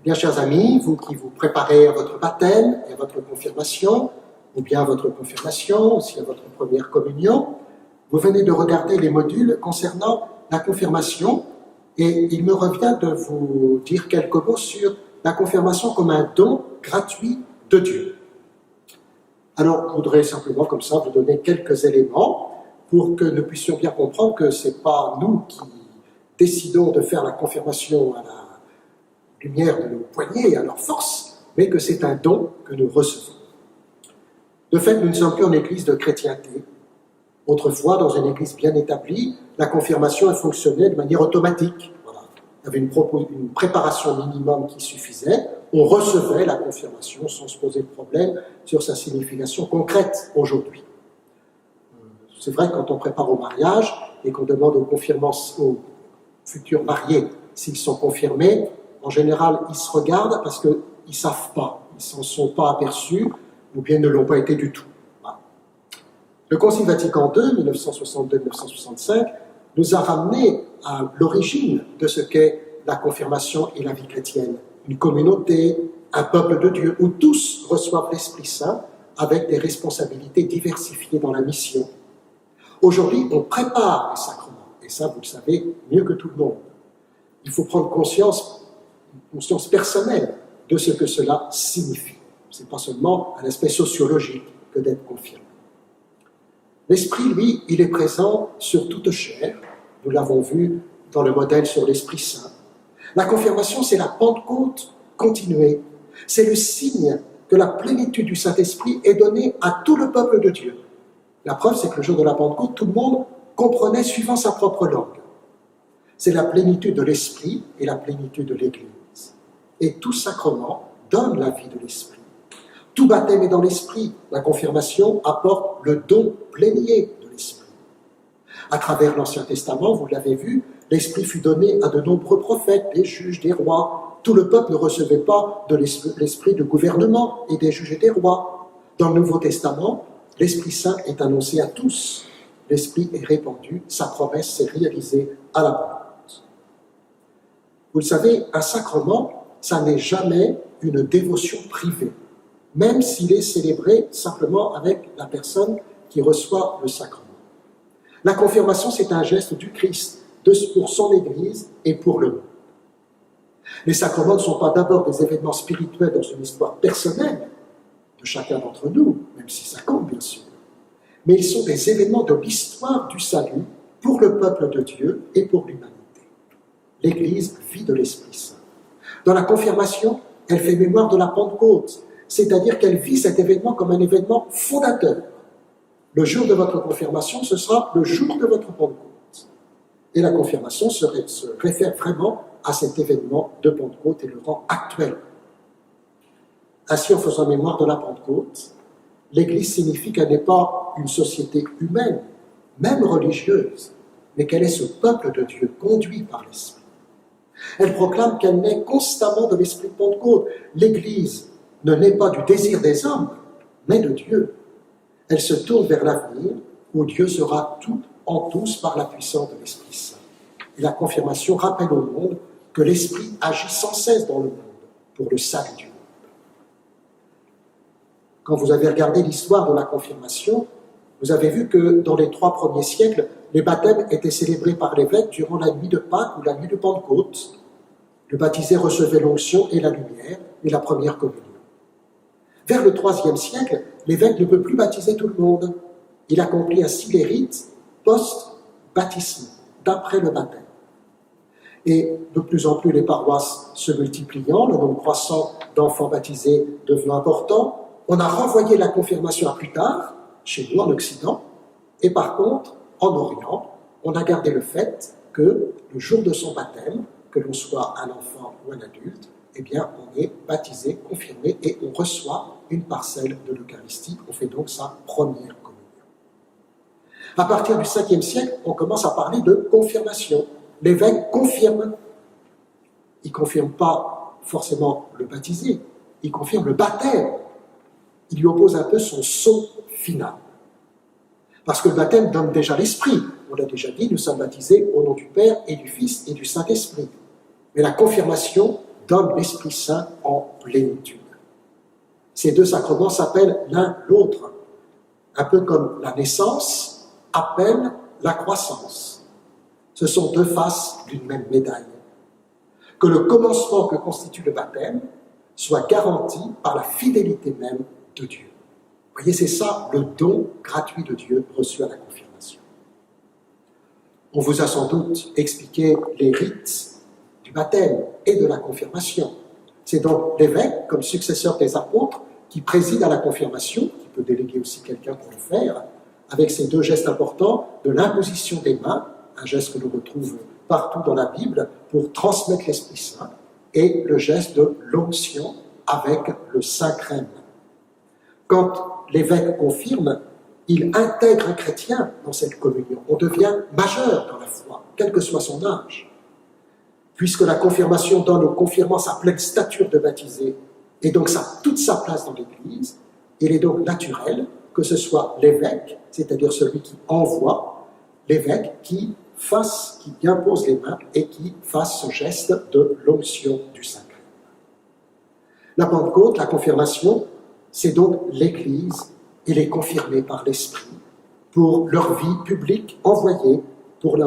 Bien, chers amis, vous qui vous préparez à votre baptême et à votre confirmation, ou bien à votre confirmation, aussi à votre première communion, vous venez de regarder les modules concernant la confirmation, et il me revient de vous dire quelques mots sur la confirmation comme un don gratuit de Dieu. Alors, je voudrais simplement, comme ça, vous donner quelques éléments pour que nous puissions bien comprendre que ce n'est pas nous qui décidons de faire la confirmation à la lumière de nos poignets et à leur force, mais que c'est un don que nous recevons. De fait, nous ne sommes plus en église de chrétienté. Autrefois, dans une église bien établie, la confirmation fonctionnait de manière automatique. Voilà. Il y avait une préparation minimum qui suffisait. On recevait la confirmation sans se poser de problème sur sa signification concrète aujourd'hui. C'est vrai que quand on prépare au mariage et qu'on demande aux futurs mariés s'ils sont confirmés, en général, ils se regardent parce qu'ils ne savent pas, ils ne s'en sont pas aperçus ou bien ne l'ont pas été du tout. Voilà. Le Concile Vatican II, 1962-1965, nous a ramené à l'origine de ce qu'est la confirmation et la vie chrétienne. Une communauté, un peuple de Dieu, où tous reçoivent l'Esprit Saint avec des responsabilités diversifiées dans la mission. Aujourd'hui, on prépare les sacrements, et ça, vous le savez mieux que tout le monde. Il faut prendre conscience personnelle de ce que cela signifie. Ce n'est pas seulement un aspect sociologique que d'être confirmé. L'Esprit, lui, il est présent sur toute chair. Nous l'avons vu dans le modèle sur l'Esprit Saint. La confirmation, c'est la Pentecôte continuée. C'est le signe que la plénitude du Saint-Esprit est donnée à tout le peuple de Dieu. La preuve, c'est que le jour de la Pentecôte, tout le monde comprenait suivant sa propre langue. C'est la plénitude de l'Esprit et la plénitude de l'Église. Et tout sacrement donne la vie de l'Esprit. Tout baptême est dans l'Esprit. La confirmation apporte le don plénier de l'Esprit. À travers l'Ancien Testament, vous l'avez vu, l'Esprit fut donné à de nombreux prophètes, des juges, des rois. Tout le peuple ne recevait pas de l'esprit de gouvernement et des juges et des rois. Dans le Nouveau Testament, l'Esprit Saint est annoncé à tous. L'Esprit est répandu, sa promesse s'est réalisée à la Pentecôte. Vous le savez, un sacrement, ça n'est jamais une dévotion privée, même s'il est célébré simplement avec la personne qui reçoit le sacrement. La confirmation, c'est un geste du Christ pour son Église et pour le monde. Les sacrements ne sont pas d'abord des événements spirituels dans une histoire personnelle de chacun d'entre nous, même si ça compte bien sûr, mais ils sont des événements de l'histoire du salut pour le peuple de Dieu et pour l'humanité. L'Église vit de l'Esprit Saint. Dans la confirmation, elle fait mémoire de la Pentecôte, c'est-à-dire qu'elle vit cet événement comme un événement fondateur. Le jour de votre confirmation, ce sera le jour de votre Pentecôte. Et la confirmation se réfère vraiment à cet événement de Pentecôte et le rend actuel. Ainsi, en faisant mémoire de la Pentecôte, l'Église signifie qu'elle n'est pas une société humaine, même religieuse, mais qu'elle est ce peuple de Dieu conduit par l'Esprit. Elle proclame qu'elle naît constamment de l'Esprit de Pentecôte. L'Église ne naît pas du désir des hommes, mais de Dieu. Elle se tourne vers l'avenir où Dieu sera tout en tous par la puissance de l'Esprit Saint. Et la confirmation rappelle au monde que l'Esprit agit sans cesse dans le monde pour le salut du monde. Quand vous avez regardé l'histoire de la confirmation, vous avez vu que dans les 3 premiers siècles, les baptêmes étaient célébrés par l'évêque durant la nuit de Pâques ou la nuit de Pentecôte. Le baptisé recevait l'onction et la lumière et la première communion. Vers le IIIe siècle, l'évêque ne peut plus baptiser tout le monde. Il accomplit ainsi les rites post-baptisme, d'après le baptême. Et de plus en plus les paroisses se multipliant, le nombre croissant d'enfants baptisés devenant important, on a renvoyé la confirmation à plus tard, chez nous en Occident, et par contre, en Orient, on a gardé le fait que le jour de son baptême, que l'on soit un enfant ou un adulte, eh bien, on est baptisé, confirmé, et on reçoit une parcelle de l'Eucharistie. On fait donc sa première communion. À partir du 5e siècle, on commence à parler de confirmation. L'évêque confirme. Il ne confirme pas forcément le baptisé, il confirme le baptême. Il lui oppose un peu son sceau final. Parce que le baptême donne déjà l'Esprit. On l'a déjà dit, nous sommes baptisés au nom du Père et du Fils et du Saint-Esprit. Mais la confirmation donne l'Esprit Saint en plénitude. Ces deux sacrements s'appellent l'un l'autre, un peu comme la naissance appelle la croissance. Ce sont deux faces d'une même médaille. Que le commencement que constitue le baptême soit garanti par la fidélité même de Dieu. Vous voyez, c'est ça le don gratuit de Dieu reçu à la confirmation. On vous a sans doute expliqué les rites du baptême et de la confirmation. C'est donc l'évêque, comme successeur des apôtres, qui préside à la confirmation, qui peut déléguer aussi quelqu'un pour le faire, avec ces deux gestes importants de l'imposition des mains, un geste que l'on retrouve partout dans la Bible pour transmettre l'Esprit Saint, et le geste de l'onction avec le Saint-Crème. Quand l'évêque confirme, il intègre un chrétien dans cette communion. On devient majeur dans la foi, quel que soit son âge. Puisque la confirmation donne au confirmant sa pleine stature de baptisé, et donc toute sa place dans l'Église, il est donc naturel que ce soit l'évêque, c'est-à-dire celui qui envoie, l'évêque qui impose les mains et qui fasse ce geste de l'onction du Saint-Crème. La Pentecôte, la confirmation, c'est donc l'Église et les confirmés par l'Esprit pour leur vie publique envoyée, pour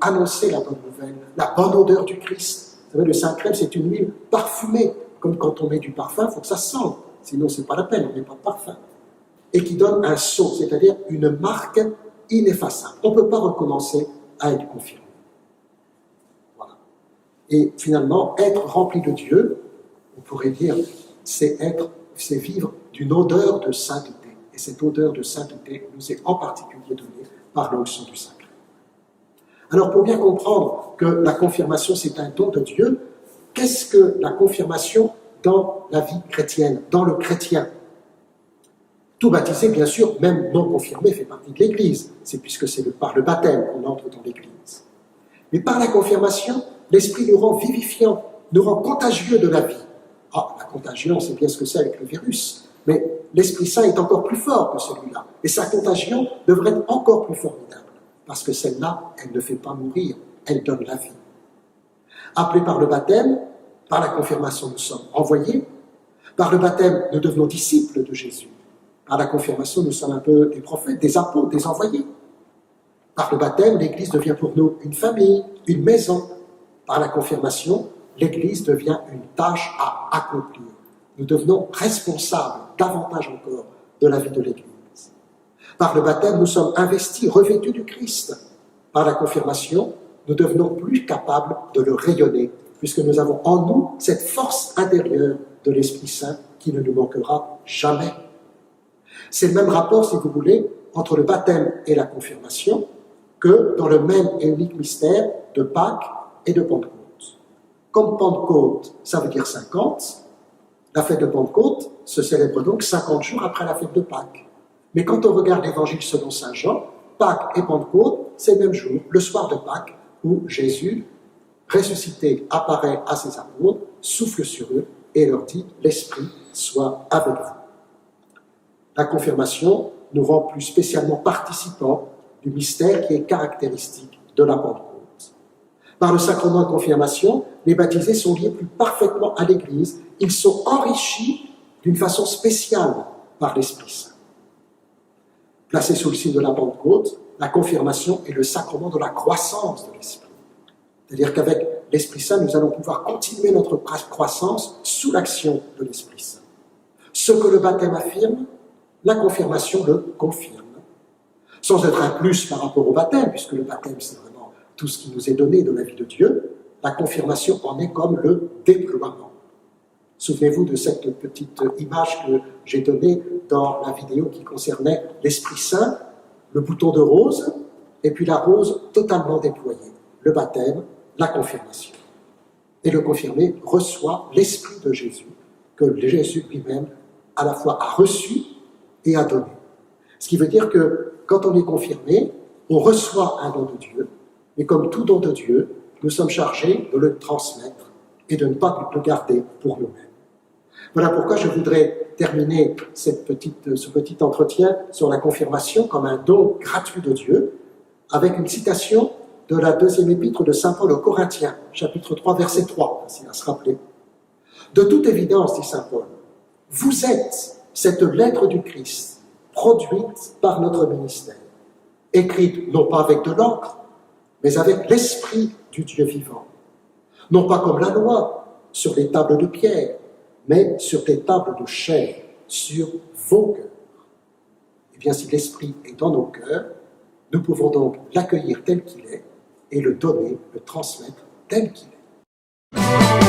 annoncer la bonne nouvelle, la bonne odeur du Christ. Vous savez, le Saint-Crème, c'est une huile parfumée, comme quand on met du parfum, il faut que ça sente, sinon c'est pas la peine, on ne met pas de parfum. Et qui donne un sceau, c'est-à-dire une marque ineffaçable. On ne peut pas recommencer à être confirmé. Voilà. Et finalement, être rempli de Dieu, on pourrait dire, c'est vivre d'une odeur de sainteté. Et cette odeur de sainteté nous est en particulier donnée par l'onction du Saint-Crème. Alors, pour bien comprendre que la confirmation, c'est un don de Dieu, qu'est-ce que la confirmation dans la vie chrétienne, dans le chrétien? Tout baptisé, bien sûr, même non confirmé, fait partie de l'Église. C'est puisque c'est par le baptême qu'on entre dans l'Église. Mais par la confirmation, l'Esprit nous rend vivifiants, nous rend contagieux de la vie. Ah, la contagion, c'est bien ce que c'est avec le virus. Mais l'Esprit Saint est encore plus fort que celui-là. Et sa contagion devrait être encore plus formidable. Parce que celle-là, elle ne fait pas mourir, elle donne la vie. Appelés par le baptême, par la confirmation, nous sommes envoyés. Par le baptême, nous devenons disciples de Jésus. Par la confirmation, nous sommes un peu des prophètes, des apôtres, des envoyés. Par le baptême, l'Église devient pour nous une famille, une maison. Par la confirmation, l'Église devient une tâche à accomplir. Nous devenons responsables, davantage encore, de la vie de l'Église. Par le baptême, nous sommes investis, revêtus du Christ. Par la confirmation, nous devenons plus capables de le rayonner, puisque nous avons en nous cette force intérieure de l'Esprit Saint qui ne nous manquera jamais. C'est le même rapport, si vous voulez, entre le baptême et la confirmation que dans le même et unique mystère de Pâques et de Pentecôte. Comme Pentecôte, ça veut dire 50, la fête de Pentecôte se célèbre donc 50 jours après la fête de Pâques. Mais quand on regarde l'Évangile selon saint Jean, Pâques et Pentecôte, c'est le même jour, le soir de Pâques, où Jésus, ressuscité, apparaît à ses apôtres, souffle sur eux et leur dit « L'Esprit soit avec vous ». La confirmation nous rend plus spécialement participants du mystère qui est caractéristique de la Pentecôte. Par le sacrement de confirmation, les baptisés sont liés plus parfaitement à l'Église. Ils sont enrichis d'une façon spéciale par l'Esprit Saint. Placé sous le signe de la Pentecôte, la confirmation est le sacrement de la croissance de l'Esprit. C'est-à-dire qu'avec l'Esprit Saint, nous allons pouvoir continuer notre croissance sous l'action de l'Esprit Saint. Ce que le baptême affirme, la confirmation le confirme. Sans être un plus par rapport au baptême, puisque le baptême, c'est vraiment tout ce qui nous est donné de la vie de Dieu, la confirmation en est comme le déploiement. Souvenez-vous de cette petite image que j'ai donnée dans la vidéo qui concernait l'Esprit Saint, le bouton de rose, et puis la rose totalement déployée. Le baptême, la confirmation. Et le confirmé reçoit l'Esprit de Jésus, que Jésus lui-même à la fois a reçu et a donné. Ce qui veut dire que quand on est confirmé, on reçoit un don de Dieu, et comme tout don de Dieu, nous sommes chargés de le transmettre et de ne pas le garder pour nous-mêmes. Voilà pourquoi je voudrais terminer ce petit entretien sur la confirmation comme un don gratuit de Dieu avec une citation de la deuxième épître de saint Paul aux Corinthiens, chapitre 3, verset 3, facile à se rappeler. De toute évidence, dit saint Paul, vous êtes cette lettre du Christ, produite par notre ministère, écrite non pas avec de l'encre, mais avec l'esprit du Dieu vivant. Non pas comme la loi, sur des tables de pierre, mais sur des tables de chair, sur vos cœurs. Eh bien, si l'esprit est dans nos cœurs, nous pouvons donc l'accueillir tel qu'il est et le donner, le transmettre tel qu'il est.